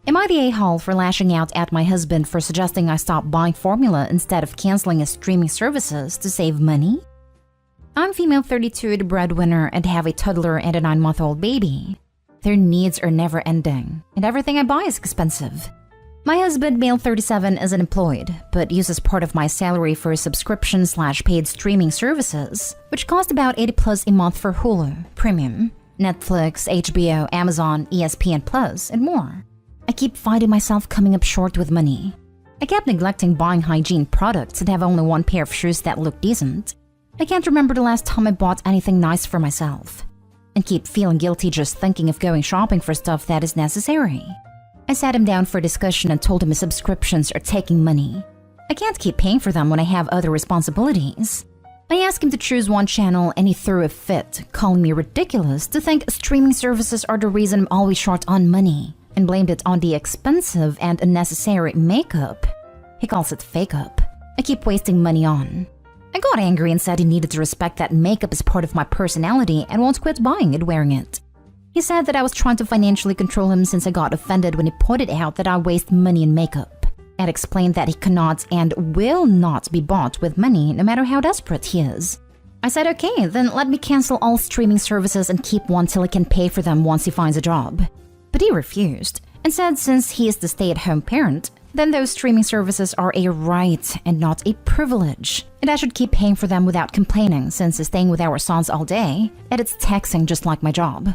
Am I the a-hole for lashing out at my husband for suggesting I stop buying formula instead of canceling his streaming services to save money? I'm female 32, the breadwinner, and have a toddler and a 9-month-old baby. Their needs are never ending, and everything I buy is expensive. My husband, male 37, is unemployed, but uses part of my salary for subscription/paid streaming services, which cost about $80+ a month for Hulu, Premium, Netflix, HBO, Amazon, ESPN Plus, and more. I keep finding myself coming up short with money. I kept neglecting buying hygiene products and have only one pair of shoes that look decent. I can't remember the last time I bought anything nice for myself. And keep feeling guilty just thinking of going shopping for stuff that is necessary. I sat him down for discussion and told him his subscriptions are taking money. I can't keep paying for them when I have other responsibilities. I asked him to choose one channel and he threw a fit, calling me ridiculous to think streaming services are the reason I'm always short on money, and blamed it on the expensive and unnecessary makeup. He calls it fake-up. I keep wasting money on. I got angry and said he needed to respect that makeup is part of my personality and won't quit buying and wearing it. He said that I was trying to financially control him since I got offended when he pointed out that I waste money in makeup, and explained that he cannot and will not be bought with money no matter how desperate he is. I said okay, then let me cancel all streaming services and keep one till he can pay for them once he finds a job. But he refused and said since he is the stay-at-home parent, then those streaming services are a right and not a privilege, and I should keep paying for them without complaining since he's staying with our sons all day, and it's taxing just like my job.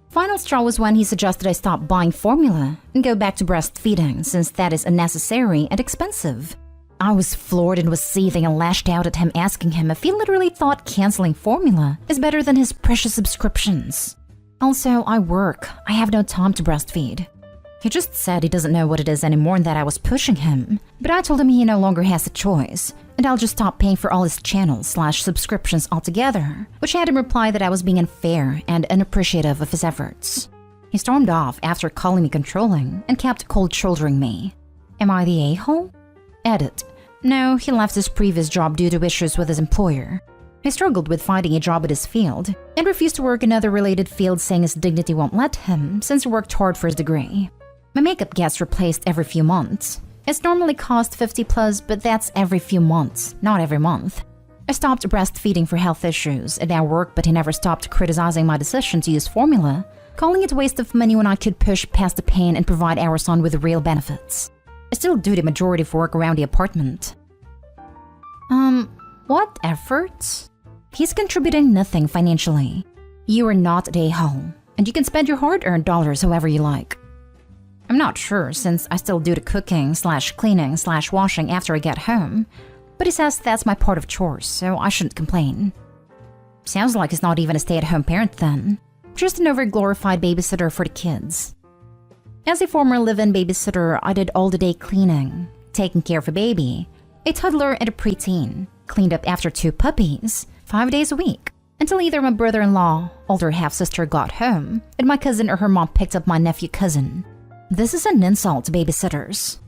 Final straw was when he suggested I stop buying formula and go back to breastfeeding since that is unnecessary and expensive. I was floored and was seething and lashed out at him, asking him if he literally thought canceling formula is better than his precious subscriptions. Also, I work. I have no time to breastfeed. He just said he doesn't know what it is anymore and that I was pushing him, but I told him he no longer has a choice, and I'll just stop paying for all his channels/subscriptions altogether, which had him reply that I was being unfair and unappreciative of his efforts. He stormed off after calling me controlling and kept cold-shouldering me. Am I the a-hole? Edit. No, he left his previous job due to issues with his employer. He struggled with finding a job in his field and refused to work in other related fields, saying his dignity won't let him since he worked hard for his degree. My makeup gets replaced every few months. It's normally cost $50+, but that's every few months, not every month. I stopped breastfeeding for health issues and now work, but he never stopped criticizing my decision to use formula, calling it a waste of money when I could push past the pain and provide our son with real benefits. I still do the majority of work around the apartment. What efforts? He's contributing nothing financially. You are not the a-hole, and you can spend your hard-earned dollars however you like. I'm not sure since I still do the cooking/cleaning/washing after I get home, but he says that's my part of chores, so I shouldn't complain. Sounds like he's not even a stay-at-home parent then, just an over-glorified babysitter for the kids. As a former live-in babysitter, I did all the day cleaning, taking care of a baby, a toddler and a preteen, cleaned up after 2 puppies, 5 days a week, until either my brother-in-law, older half-sister, got home, and my cousin or her mom picked up my nephew-cousin. This is an insult to babysitters.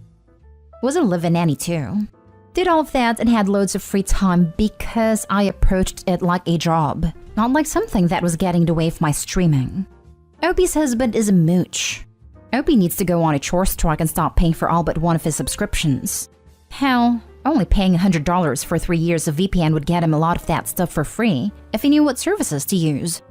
Was a live-in nanny too. Did all of that and had loads of free time because I approached it like a job, not like something that was getting in the way of my streaming. Opie's husband is a mooch. Opie needs to go on a chore strike and stop paying for all but one of his subscriptions. Hell, only paying $100 for 3 years of VPN would get him a lot of that stuff for free if he knew what services to use.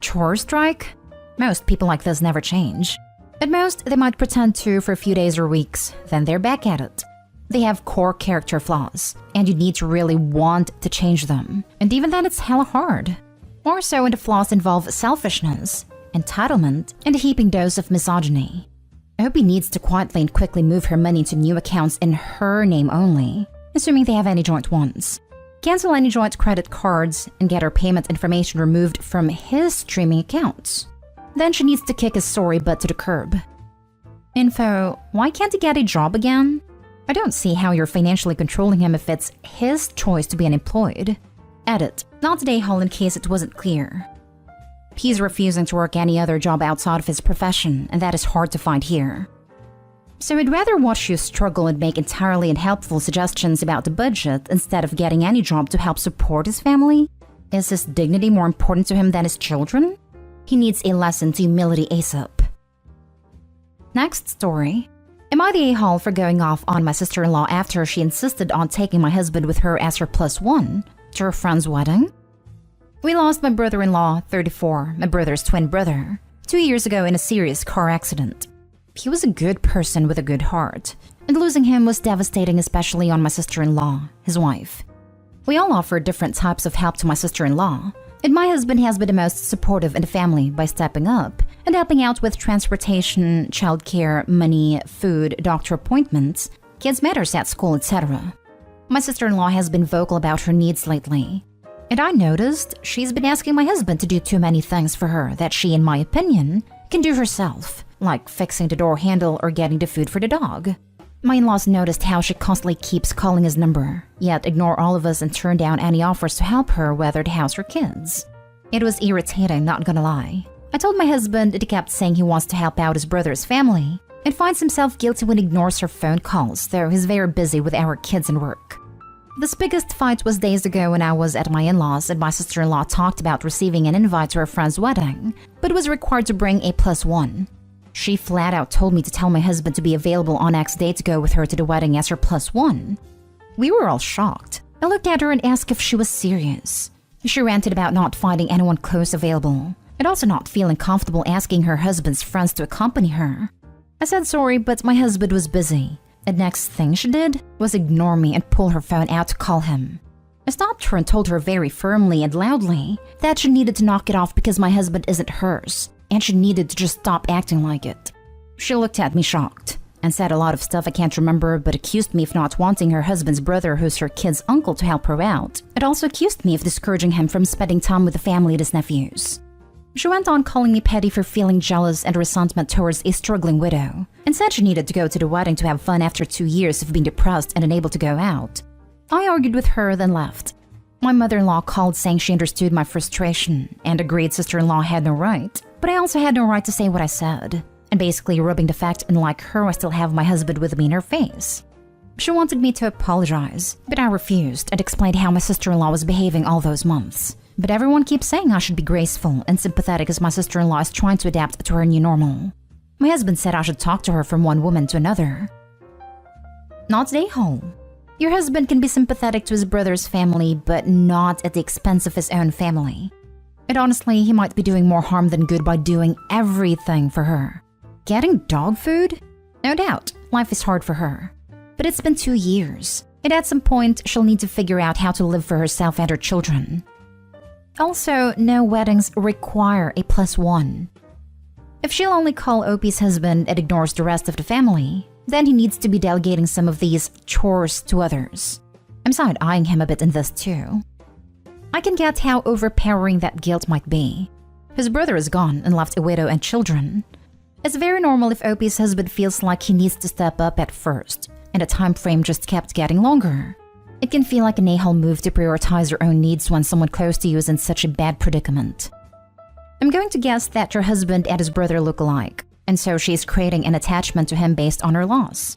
Chore strike? Most people like this never change. At most, they might pretend to for a few days or weeks, then they're back at it. They have core character flaws, and you need to really want to change them. And even then, it's hella hard. More so when the flaws involve selfishness, entitlement, and a heaping dose of misogyny. Opie needs to quietly and quickly move her money to new accounts in her name only, assuming they have any joint ones. Cancel any joint credit cards and get her payment information removed from his streaming accounts. Then she needs to kick his sorry butt to the curb. Info, why can't he get a job again? I don't see how you're financially controlling him if it's his choice to be unemployed. Edit, not today, Hall, in case it wasn't clear. He's refusing to work any other job outside of his profession, and that is hard to find here. So I'd rather watch you struggle and make entirely unhelpful suggestions about the budget instead of getting any job to help support his family? Is his dignity more important to him than his children? He needs a lesson to humility ASAP. Next story. Am I the a-hole for going off on my sister-in-law after she insisted on taking my husband with her as her +1 to her friend's wedding? We lost my brother-in-law, 34, my brother's twin brother, 2 years ago in a serious car accident. He was a good person with a good heart, and losing him was devastating, especially on my sister-in-law, his wife. We all offered different types of help to my sister-in-law, and my husband has been the most supportive in the family by stepping up and helping out with transportation, childcare, money, food, doctor appointments, kids' matters at school, etc. My sister-in-law has been vocal about her needs lately, and I noticed she's been asking my husband to do too many things for her that she, in my opinion, can do herself, like fixing the door handle or getting the food for the dog. My in-laws noticed how she constantly keeps calling his number, yet ignore all of us and turn down any offers to help her weather the house or kids. It was irritating, not gonna lie. I told my husband that he kept saying he wants to help out his brother's family and finds himself guilty when he ignores her phone calls, though he's very busy with our kids and work. This biggest fight was days ago when I was at my in-laws and my sister-in-law talked about receiving an invite to her friend's wedding, but was required to bring a +1. She flat out told me to tell my husband to be available on X day to go with her to the wedding as her +1. We were all shocked. I looked at her and asked if she was serious. She ranted about not finding anyone close available, and also not feeling comfortable asking her husband's friends to accompany her. I said sorry, but my husband was busy. The next thing she did was ignore me and pull her phone out to call him. I stopped her and told her very firmly and loudly that she needed to knock it off because my husband isn't hers, and she needed to just stop acting like it. She looked at me shocked and said a lot of stuff I can't remember, but accused me of not wanting her husband's brother, who's her kid's uncle, to help her out. It also accused me of discouraging him from spending time with the family and his nephews. She went on calling me petty for feeling jealous and resentment towards a struggling widow, and said she needed to go to the wedding to have fun after 2 years of being depressed and unable to go out. I argued with her, then left. My mother-in-law called saying she understood my frustration and agreed sister-in-law had no right, but I also had no right to say what I said, and basically rubbing the fact unlike her I still have my husband with me in her face. She wanted me to apologize, but I refused and explained how my sister-in-law was behaving all those months. But everyone keeps saying I should be graceful and sympathetic as my sister-in-law is trying to adapt to her new normal. My husband said I should talk to her from one woman to another. Not a home. Your husband can be sympathetic to his brother's family, but not at the expense of his own family. And honestly, he might be doing more harm than good by doing everything for her. Getting dog food? No doubt, life is hard for her. But it's been 2 years, and at some point, she'll need to figure out how to live for herself and her children. Also, no weddings require a +1. If she'll only call Opie's husband and ignores the rest of the family, then he needs to be delegating some of these chores to others. I'm side-eyeing him a bit in this too. I can get how overpowering that guilt might be. His brother is gone and left a widow and children. It's very normal if Opie's husband feels like he needs to step up at first, and the time frame just kept getting longer. It can feel like an a-hole move to prioritize your own needs when someone close to you is in such a bad predicament. I'm going to guess that your husband and his brother look alike, and so she's creating an attachment to him based on her loss.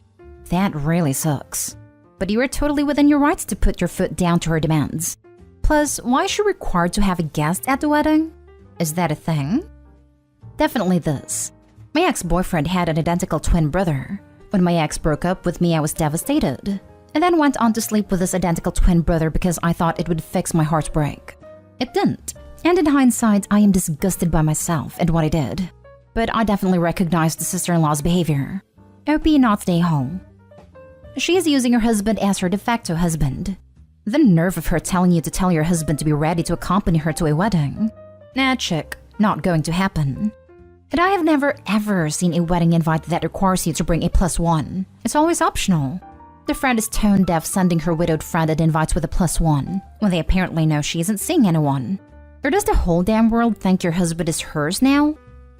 That really sucks. But you are totally within your rights to put your foot down to her demands. Plus, why is she required to have a guest at the wedding? Is that a thing? Definitely this. My ex-boyfriend had an identical twin brother. When my ex broke up with me, I was devastated, and then went on to sleep with this identical twin brother because I thought it would fix my heartbreak. It didn't, and in hindsight, I am disgusted by myself and what I did. But I definitely recognize the sister-in-law's behavior. Opie not stay home. She is using her husband as her de facto husband. The nerve of her telling you to tell your husband to be ready to accompany her to a wedding. Nah, chick, not going to happen. And I have never ever seen a wedding invite that requires you to bring a +1. It's always optional. The friend is tone deaf sending her widowed friend an invite with a +1 when they apparently know she isn't seeing anyone. Or does the whole damn world think your husband is hers now?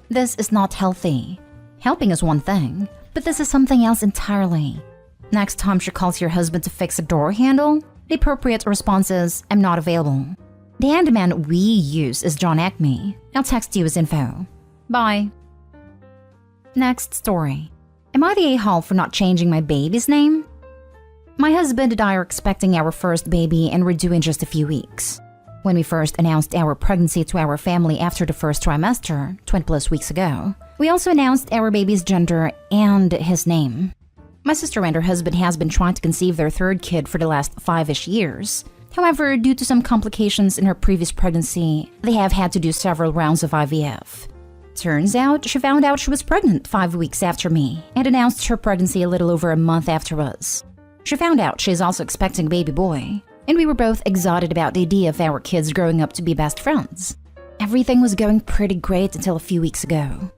This is not healthy. Helping is one thing, but this is something else entirely. Next time she calls your husband to fix a door handle, the appropriate response is, I'm not available. The handyman we use is John Acme. I'll text you his info. Bye. Next story. Am I the a-hole for not changing my baby's name? My husband and I are expecting our first baby and we're due in just a few weeks. When we first announced our pregnancy to our family after the first trimester, 20+ weeks ago, We also announced our baby's gender and his name. My sister and her husband has been trying to conceive their third kid for the last 5-ish years. However, due to some complications in her previous pregnancy, they have had to do several rounds of IVF. Turns out, she found out she was pregnant 5 weeks after me and announced her pregnancy a little over a month after us. She found out she is also expecting a baby boy, and we were both excited about the idea of our kids growing up to be best friends. Everything was going pretty great until a few weeks ago.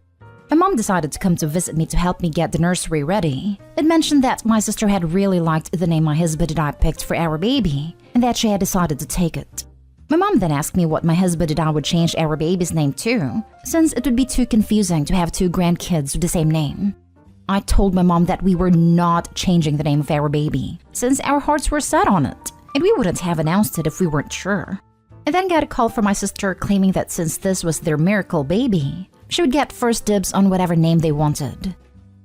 My mom decided to come to visit me to help me get the nursery ready. It mentioned that my sister had really liked the name my husband and I picked for our baby, and that she had decided to take it. My mom then asked me what my husband and I would change our baby's name to, since it would be too confusing to have 2 grandkids with the same name. I told my mom that we were not changing the name of our baby, since our hearts were set on it, and we wouldn't have announced it if we weren't sure. I then got a call from my sister claiming that since this was their miracle baby, she would get first dibs on whatever name they wanted.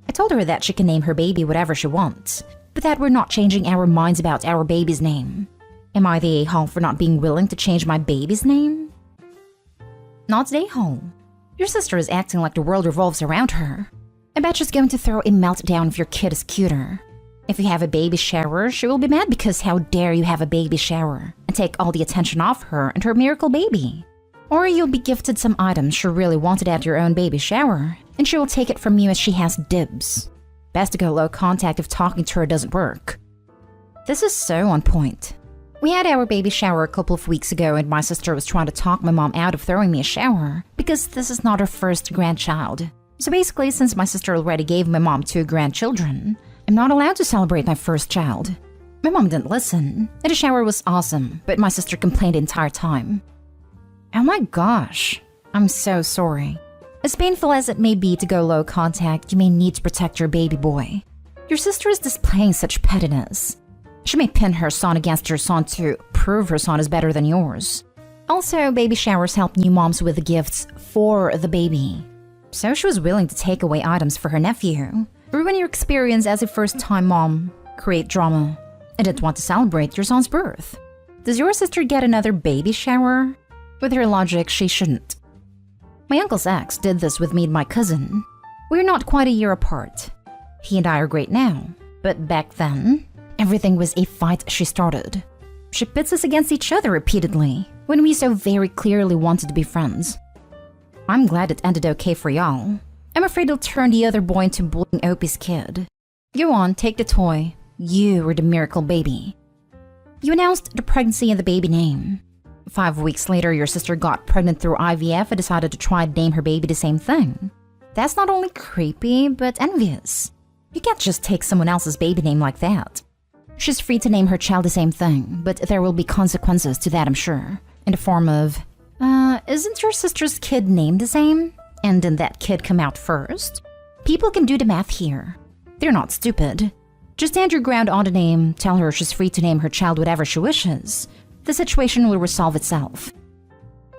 I told her that she can name her baby whatever she wants, but that we're not changing our minds about our baby's name. Am I the a-hole for not being willing to change my baby's name? Not the a-hole. Your sister is acting like the world revolves around her. I bet she's going to throw a meltdown if your kid is cuter. If you have a baby shower, she will be mad because how dare you have a baby shower and take all the attention off her and her miracle baby. Or you'll be gifted some items she really wanted at your own baby shower, and she will take it from you as she has dibs. Best to go low contact if talking to her doesn't work. This is so on point. We had our baby shower a couple of weeks ago and my sister was trying to talk my mom out of throwing me a shower because this is not her first grandchild. So basically, since my sister already gave my mom 2 grandchildren, I'm not allowed to celebrate my first child. My mom didn't listen, and the shower was awesome, but my sister complained the entire time. Oh my gosh, I'm so sorry. As painful as it may be to go low contact, you may need to protect your baby boy. Your sister is displaying such pettiness. She may pin her son against your son to prove her son is better than yours. Also, baby showers help new moms with the gifts for the baby. So she was willing to take away items for her nephew, ruin your experience as a first-time mom, create drama, and didn't want to celebrate your son's birth. Does your sister get another baby shower? With her logic, she shouldn't. My uncle's ex did this with me and my cousin. We're not quite a year apart. He and I are great now, but back then, everything was a fight she started. She pits us against each other repeatedly, when we so very clearly wanted to be friends. I'm glad it ended okay for y'all. I'm afraid it'll turn the other boy into bullying Opie's kid. Go on, take the toy. You were the miracle baby. You announced the pregnancy and the baby name. 5 weeks later, your sister got pregnant through IVF and decided to try to name her baby the same thing. That's not only creepy, but envious. You can't just take someone else's baby name like that. She's free to name her child the same thing, but there will be consequences to that, I'm sure. In the form of, isn't your sister's kid named the same? And didn't that kid come out first? People can do the math here. They're not stupid. Just stand your ground on the name, tell her she's free to name her child whatever she wishes. The situation will resolve itself.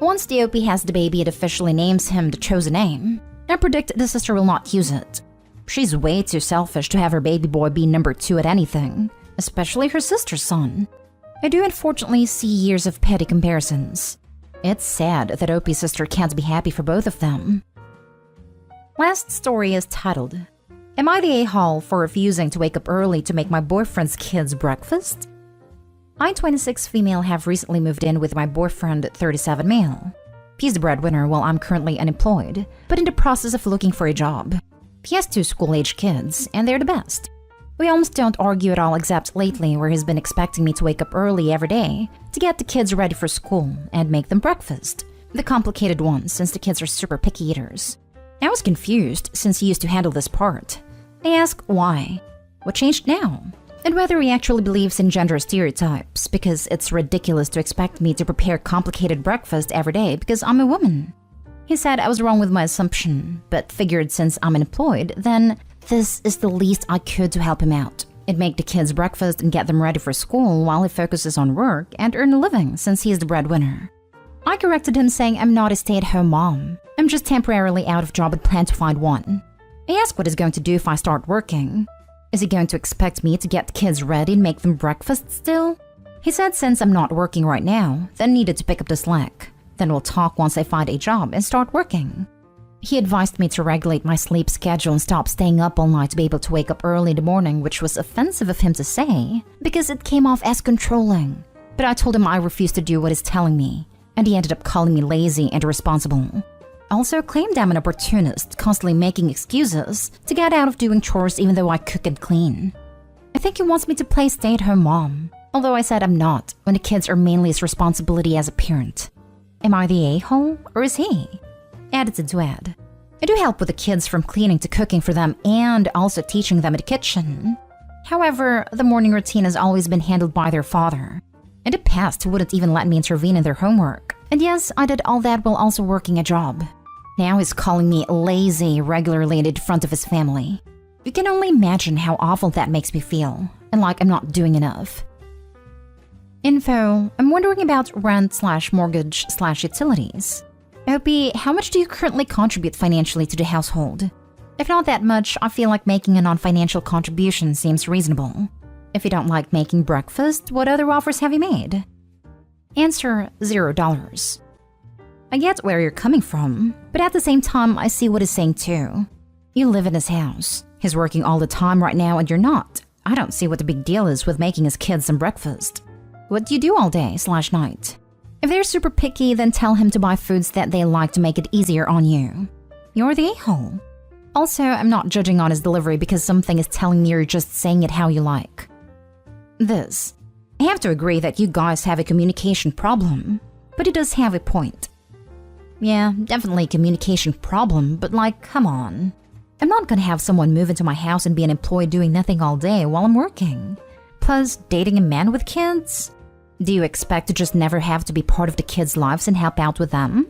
Once the OP has the baby, it officially names him the chosen name. I predict the sister will not use it. She's way too selfish to have her baby boy be number 2 at anything, especially her sister's son. I do unfortunately see years of petty comparisons. It's sad that OP's sister can't be happy for both of them. Last story is titled, Am I the a-hole for refusing to wake up early to make my boyfriend's kids breakfast? I, 26 female, have recently moved in with my boyfriend, 37 male. He's the breadwinner while I'm currently unemployed, but in the process of looking for a job. He has 2 school-age kids, and they're the best. We almost don't argue at all except lately where he's been expecting me to wake up early every day to get the kids ready for school and make them breakfast. The complicated ones, since the kids are super picky eaters. I was confused since he used to handle this part. I ask why. What changed now? And whether he actually believes in gender stereotypes, because it's ridiculous to expect me to prepare complicated breakfast every day because I'm a woman. He said I was wrong with my assumption, but figured since I'm unemployed, then this is the least I could to help him out. It'd make the kids breakfast and get them ready for school while he focuses on work and earn a living since he's the breadwinner. I corrected him saying I'm not a stay-at-home mom. I'm just temporarily out of job and plan to find one. I asked what he's going to do if I start working. Is he going to expect me to get the kids ready and make them breakfast still? He said since I'm not working right now, then needed to pick up the slack. Then we'll talk once I find a job and start working. He advised me to regulate my sleep schedule and stop staying up all night to be able to wake up early in the morning, which was offensive of him to say because it came off as controlling. But I told him I refused to do what he's telling me, and he ended up calling me lazy and irresponsible. Also claimed I'm an opportunist, constantly making excuses to get out of doing chores even though I cook and clean. I think he wants me to play stay-at-home mom, although I said I'm not when the kids are mainly his responsibility as a parent. Am I the a-hole, or is he? Added to add, I do help with the kids from cleaning to cooking for them and also teaching them in the kitchen. However, the morning routine has always been handled by their father. In the past, he wouldn't even let me intervene in their homework. And yes, I did all that while also working a job. Now he's calling me lazy regularly in front of his family. You can only imagine how awful that makes me feel, and like I'm not doing enough. Info, I'm wondering about rent/mortgage/utilities. OP, how much do you currently contribute financially to the household? If not that much, I feel like making a non-financial contribution seems reasonable. If you don't like making breakfast, what other offers have you made? Answer, $0. I get where you're coming from, but at the same time, I see what he's saying too. You live in his house. He's working all the time right now and you're not. I don't see what the big deal is with making his kids some breakfast. What do you do all day/night? If they're super picky, then tell him to buy foods that they like to make it easier on you. You're the a-hole. Also, I'm not judging on his delivery because something is telling me you're just saying it how you like. This. I have to agree that you guys have a communication problem, but he does have a point. Yeah, definitely a communication problem, but like, come on. I'm not gonna have someone move into my house and be unemployed doing nothing all day while I'm working. Plus, dating a man with kids? Do you expect to just never have to be part of the kids' lives and help out with them?